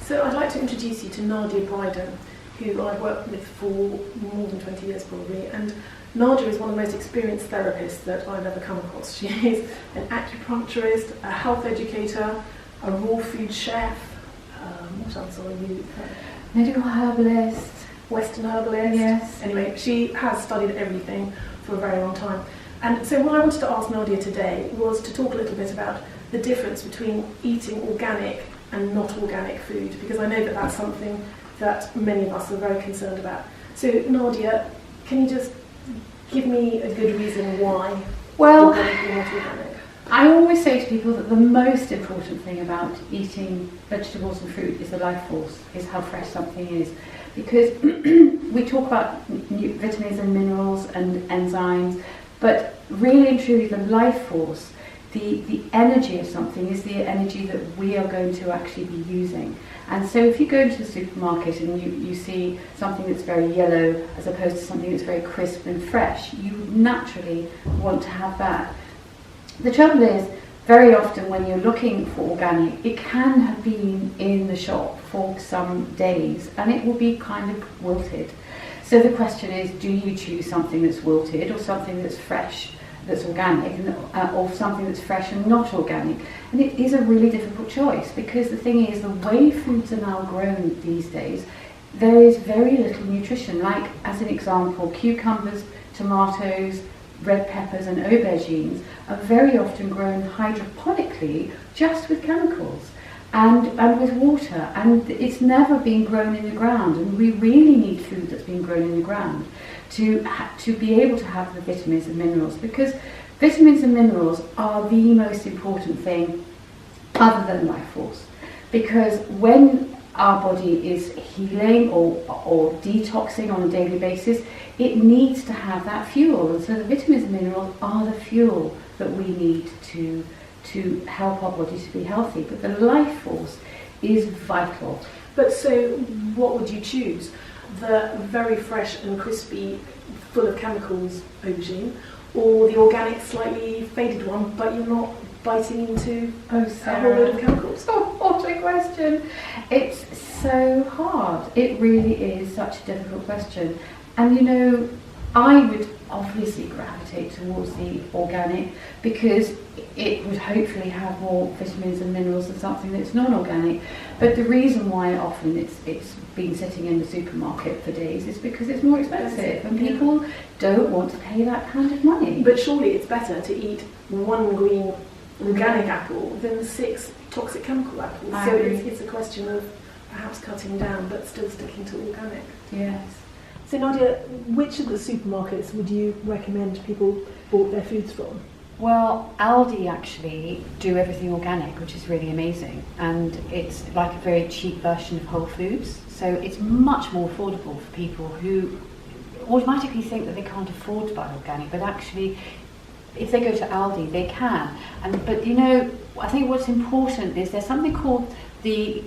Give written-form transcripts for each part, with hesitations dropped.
So I'd like to introduce you to Nadia Brydon, who I've worked with for more than 20 years probably, and Nadia is one of the most experienced therapists that I've ever come across. She is an acupuncturist, a health educator, a raw food chef, what else are you? Medical herbalist. Western herbalist. Yes. Anyway, she has studied everything for a very long time. And so what I wanted to ask Nadia today was to talk a little bit about the difference between eating organic and not organic food, because I know that that's something that many of us are very concerned about. So Nadia, can you just give me a good reason why organic and not organic? I always say to people that the most important thing about eating vegetables and fruit is the life force, is how fresh something is. Because we talk about vitamins and minerals and enzymes, but really and truly the life force, the energy of something is the energy that we are going to actually be using. And so if you go into the supermarket and you see something that's very yellow as opposed to something that's very crisp and fresh, you naturally want to have that. The trouble is, very often when you're looking for organic, it can have been in the shop for some days and it will be kind of wilted. So the question is, do you choose something that's wilted or something that's fresh, that's organic, or something that's fresh and not organic? And it is a really difficult choice, because the thing is, the way foods are now grown these days, there is very little nutrition. Like, as an example, cucumbers, tomatoes, red peppers and aubergines are very often grown hydroponically, just with chemicals and with water, and it's never been grown in the ground. And we really need food that's been grown in the ground to be able to have the vitamins and minerals, because vitamins and minerals are the most important thing other than life force. Because when our body is healing or detoxing on a daily basis, it needs to have that fuel. And so the vitamins and minerals are the fuel that we need to help our body to be healthy. But the life force is vital. But so what would you choose? The very fresh and crispy, full of chemicals aubergine, or the organic, slightly faded one, but you're not biting into a whole load of chemicals? Oh, what a question! It's so hard. It really is such a difficult question. And you know, I would obviously gravitate towards the organic, because it would hopefully have more vitamins and minerals than something that's non-organic. But the reason why often it's been sitting in the supermarket for days is because it's more expensive, and people don't want to pay that kind of money. But surely it's better to eat one green organic apple than 6 toxic chemical apples. So it's a question of perhaps cutting down but still sticking to organic. Yes. So Nadia, which of the supermarkets would you recommend people bought their foods from? Well, Aldi actually do everything organic, which is really amazing, and it's like a very cheap version of Whole Foods, so it's much more affordable for people who automatically think that they can't afford to buy organic, but actually if they go to Aldi they can. But you know, I think what's important is there's something called the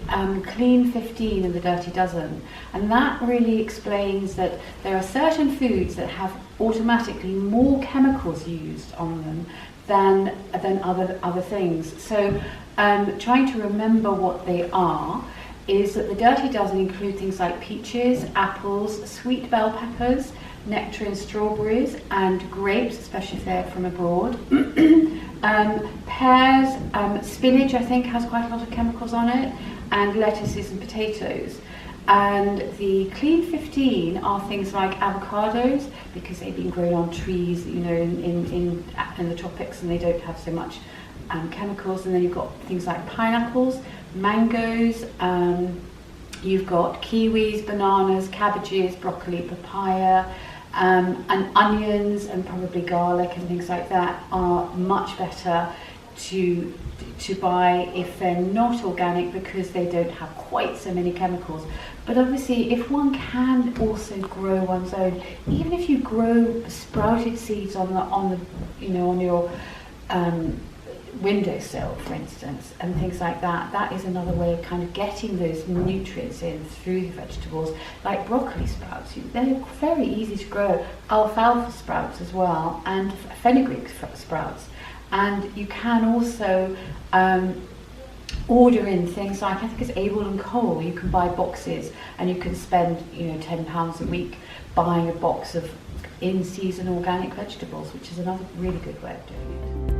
Clean 15 and the Dirty Dozen, and that really explains that there are certain foods that have automatically more chemicals used on them than other things. So trying to remember what they are is that the Dirty Dozen include things like peaches, apples, sweet bell peppers, nectarine strawberries and grapes, especially if they're from abroad. Pears, spinach I think has quite a lot of chemicals on it, and lettuces and potatoes. And the Clean 15 are things like avocados, because they've been grown on trees, you know, in the tropics, and they don't have so much chemicals. And then you've got things like pineapples, mangoes, you've got kiwis, bananas, cabbages, broccoli, papaya, and onions and probably garlic and things like that are much better to buy if they're not organic, because they don't have quite so many chemicals. But obviously if one can also grow one's own, even if you grow sprouted seeds on your windowsill, for instance, and things like that, that is another way of kind of getting those nutrients in through the vegetables. Like broccoli sprouts, they're very easy to grow. Alfalfa sprouts as well, and fenugreek sprouts. And you can also order in things like, I think it's Able and Cole, you can buy boxes and you can spend, £10 a week buying a box of in-season organic vegetables, which is another really good way of doing it.